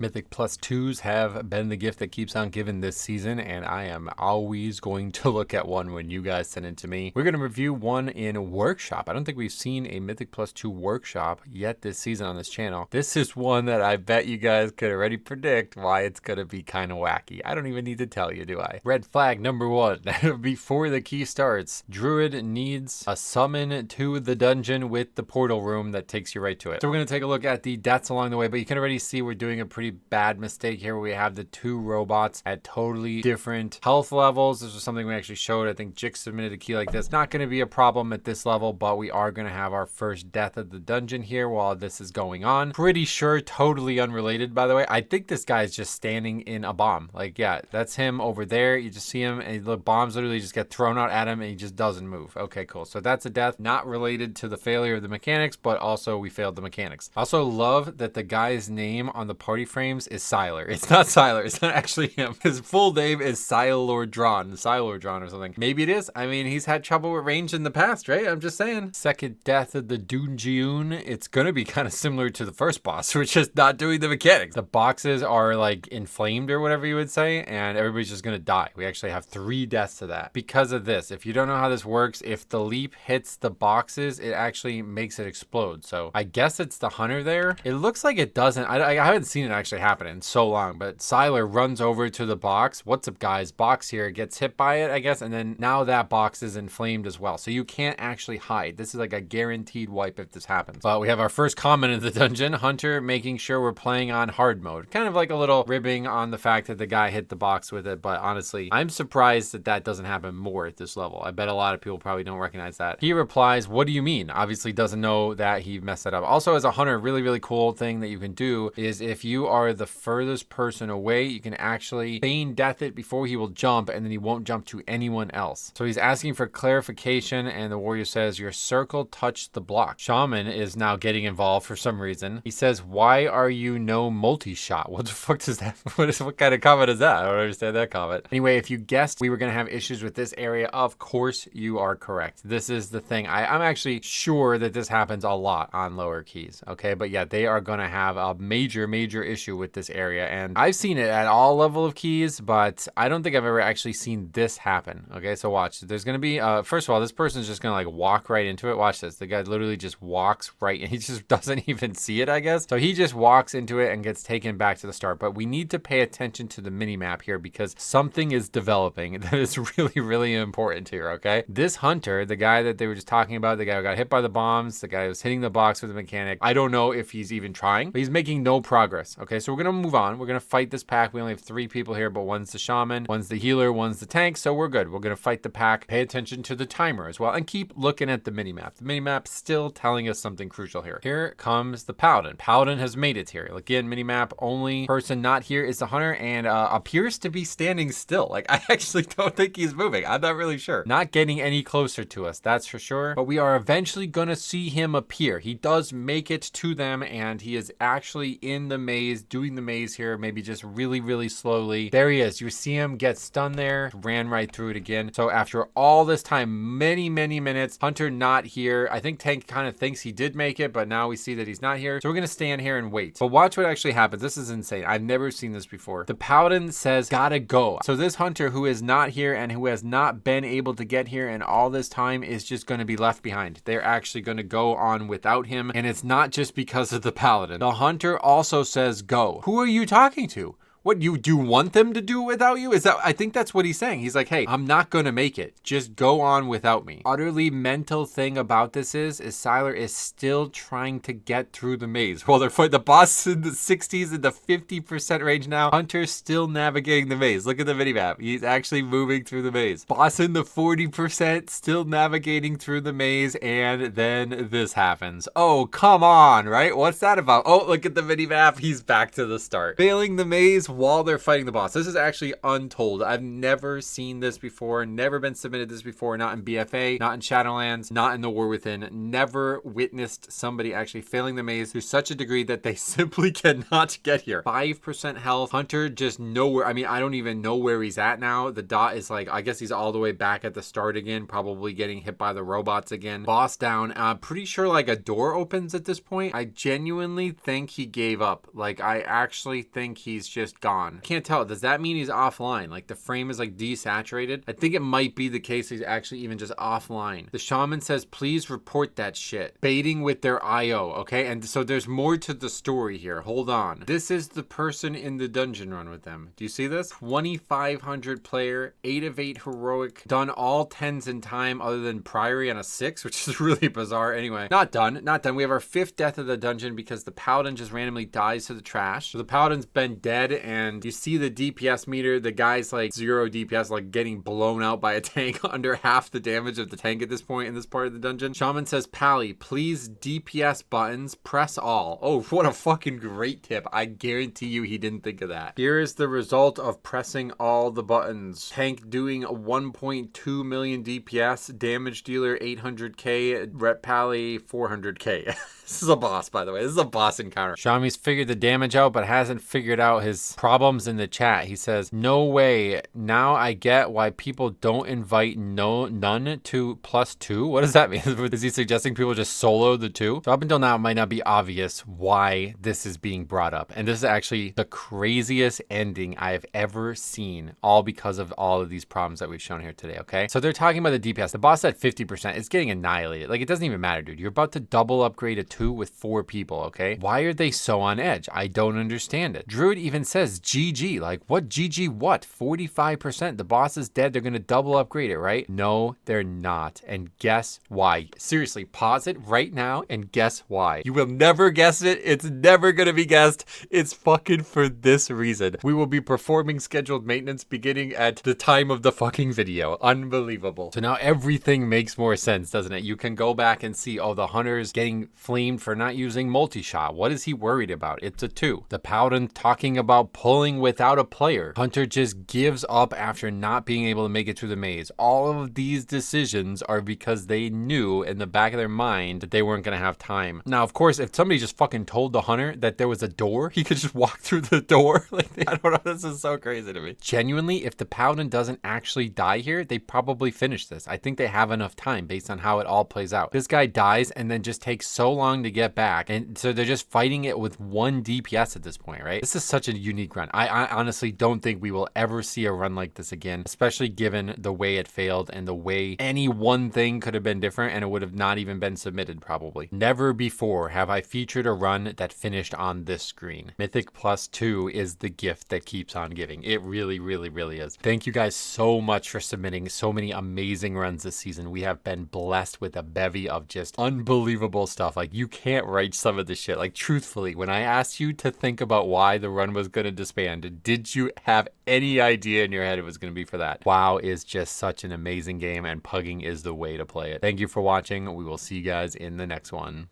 Mythic plus twos have been the gift that keeps on giving this season, and I am always going to look at one when you guys send it to me. We're going to review one in Workshop. I don't think we've seen a Mythic plus two Workshop yet this season on this channel. This is one that I bet you guys could already predict why it's going to be kind of wacky. I don't even need to tell you, do I? Red flag number one. Before the key starts, Druid needs a summon to the dungeon with the portal room that takes you right to it. So we're going to take a look at the deaths along the way, but you can already see we're doing a pretty bad mistake here where we have the two robots at totally different health levels. This was something we actually showed. I think Jix submitted a key like this. Not going to be a problem at this level, but we are going to have our first death of the dungeon here while this is going on. Pretty sure totally unrelated, by the way. I think this guy is just standing in a bomb. Like, yeah, that's him over there. You just see him and the bombs literally just get thrown out at him and he just doesn't move. Okay, cool. So that's a death not related to the failure of the mechanics, but also we failed the mechanics. Also love that the guy's name on the party frames is Siler. It's not Siler. It's not actually him. His full name is Silordron or something. Maybe it is. I mean, he's had trouble with range in the past, right? I'm just saying. Second death of the Dungeon. It's going to be kind of similar to the first boss. We're just not doing the mechanics. The boxes are like inflamed or whatever you would say, and everybody's just going to die. We actually have 3 deaths to that because of this. If you don't know how this works, if the leap hits the boxes, it actually makes it explode. So I guess it's the hunter there. It looks like it doesn't. I haven't seen it actually happen in so long, but Siler runs over to the box. What's up, guys? Box here, gets hit by it, I guess, and then now that box is inflamed as well. So you can't actually hide. This is like a guaranteed wipe if this happens. But we have our first comment in the dungeon. Hunter making sure we're playing on hard mode. Kind of like a little ribbing on the fact that the guy hit the box with it, but honestly, I'm surprised that that doesn't happen more at this level. I bet a lot of people probably don't recognize that. He replies, "What do you mean?" Obviously doesn't know that he messed it up. Also, as a hunter, really cool thing that you can do is if you are the furthest person away, you can actually feign death it before he will jump, and then he won't jump to anyone else. So he's asking for clarification, and the warrior says, "Your circle touched the block." Shaman is now getting involved for some reason. He says, "Why are you no multi-shot?" What the fuck does that? What kind of comment is that? I don't understand that comment. Anyway, if you guessed we were going to have issues with this area, of course you are correct. This is the thing. I'm actually sure that this happens a lot on lower keys. Okay, but yeah, they are going to have a major issue with this area, and I've seen it at all level of keys, but I don't think I've ever actually seen this happen. Okay, so watch. There's going to be first of all, this person's just going to like walk right into it. Watch this. The guy literally just walks right, and he just doesn't even see it, I guess. So he just walks into it and gets taken back to the start. But we need to pay attention to the mini map here because something is developing that is really important here. Okay, this hunter, the guy that they were just talking about, the guy who got hit by the bombs, the guy who was hitting the box with the mechanic, I don't know if he's even trying, but he's making no progress. Okay, so we're gonna move on. We're gonna fight this pack. We only have 3 people here, but one's the shaman, one's the healer, one's the tank, so we're good. We're gonna fight the pack. Pay attention to the timer as well, and keep looking at the minimap. The minimap still telling us something crucial here. Here comes the paladin. Paladin has made it here. Again, minimap, only person not here is the hunter, and appears to be standing still. Like, I actually don't think he's moving. I'm not really sure. Not getting any closer to us, that's for sure, but we are eventually gonna see him appear. He does make it to them, and he is actually in the maze, doing the maze here, maybe just really slowly. There he is. You see him get stunned there, ran right through it again. So after all this time, many minutes, Hunter not here. I think Tank kind of thinks he did make it, but now we see that he's not here. So we're gonna stand here and wait. But watch what actually happens. This is insane. I've never seen this before. The paladin says, "Gotta go." So this hunter who is not here and who has not been able to get here in all this time is just gonna be left behind. They're actually gonna go on without him, and it's not just because of the paladin. The hunter also says, "Go." Who are you talking to? What, you do want them to do it without you? Is that, I think that's what he's saying. He's like, hey, I'm not gonna make it. Just go on without me. Utterly mental thing about this is Siler is still trying to get through the maze. Well, they're fighting the boss in the 60s and the 50% range now. Hunter's still navigating the maze. Look at the minimap. He's actually moving through the maze. Boss in the 40%, still navigating through the maze, and then this happens. Oh, come on, right? What's that about? Oh, look at the minimap. He's back to the start. Failing the maze while they're fighting the boss. This is actually untold. I've never seen this before, never been submitted this before, not in BFA, not in Shadowlands, not in the War Within. Never witnessed somebody actually failing the maze to such a degree that they simply cannot get here. 5% health. Hunter just nowhere. I mean, I don't even know where he's at now. The dot is like, I guess he's all the way back at the start again, probably getting hit by the robots again. Boss down. I'm pretty sure like a door opens at this point. I genuinely think he gave up. Like, I actually think he's just gone. Can't tell. Does that mean he's offline? Like, the frame is like desaturated? I think it might be the case he's actually even just offline. The shaman says, please report that shit. Baiting with their IO, okay? And so there's more to the story here. Hold on. This is the person in the dungeon run with them. Do you see this? 2,500 player, 8 of 8 heroic, done all 10s in time other than Priory on a 6, which is really bizarre. Anyway, not done. We have our 5th death of the dungeon because the paladin just randomly dies to the trash. So the paladin's been dead, and you see the DPS meter. The guy's like 0 DPS, like getting blown out by a tank under half the damage of the tank at this point in this part of the dungeon. Shaman says, Pally, please DPS buttons, press all. Oh, what a fucking great tip. I guarantee you he didn't think of that. Here is the result of pressing all the buttons. Tank doing 1.2 million DPS, damage dealer 800k, rep Pally 400k. This is a boss, by the way. This is a boss encounter. Shami's figured the damage out, but hasn't figured out his problems in the chat. He says, no way. Now I get why people don't invite none to +2. What does that mean? Is he suggesting people just solo the 2? So up until now, it might not be obvious why this is being brought up. And this is actually the craziest ending I have ever seen, all because of all of these problems that we've shown here today, okay? So they're talking about the DPS. The boss at 50% is getting annihilated. Like, it doesn't even matter, dude. You're about to double upgrade a 2 with 4 people, okay? Why are they so on edge? I don't understand it. Druid even says GG. Like, what GG what? 45%. The boss is dead. They're gonna double upgrade it, right? No, they're not. And guess why? Seriously, pause it right now and guess why. You will never guess it. It's never gonna be guessed. It's fucking for this reason. We will be performing scheduled maintenance beginning at the time of the fucking video. Unbelievable. So now everything makes more sense, doesn't it? You can go back and see, oh, the hunter's getting flamed for not using multi-shot. What is he worried about? It's a 2. The paladin talking about pulling without a player. Hunter just gives up after not being able to make it through the maze. All of these decisions are because they knew in the back of their mind that they weren't going to have time. Now, of course, if somebody just fucking told the hunter that there was a door, he could just walk through the door. Like, I don't know. This is so crazy to me. Genuinely, if the paladin doesn't actually die here, they probably finish this. I think they have enough time based on how it all plays out. This guy dies and then just takes so long to get back, and so they're just fighting it with 1 DPS at this point, right? This is such a unique run. I honestly don't think we will ever see a run like this again, especially given the way it failed and the way any one thing could have been different and it would have not even been submitted probably. Never before have I featured a run that finished on this screen. Mythic +2 is the gift that keeps on giving. It really, really, really is. Thank you guys so much for submitting so many amazing runs this season. We have been blessed with a bevy of just unbelievable stuff. Like, you can't write some of this shit. Like, truthfully, when I asked you to think about why the run was going to disband, did you have any idea in your head it was going to be for that? WoW is just such an amazing game, and pugging is the way to play it. Thank you for watching. We will see you guys in the next one.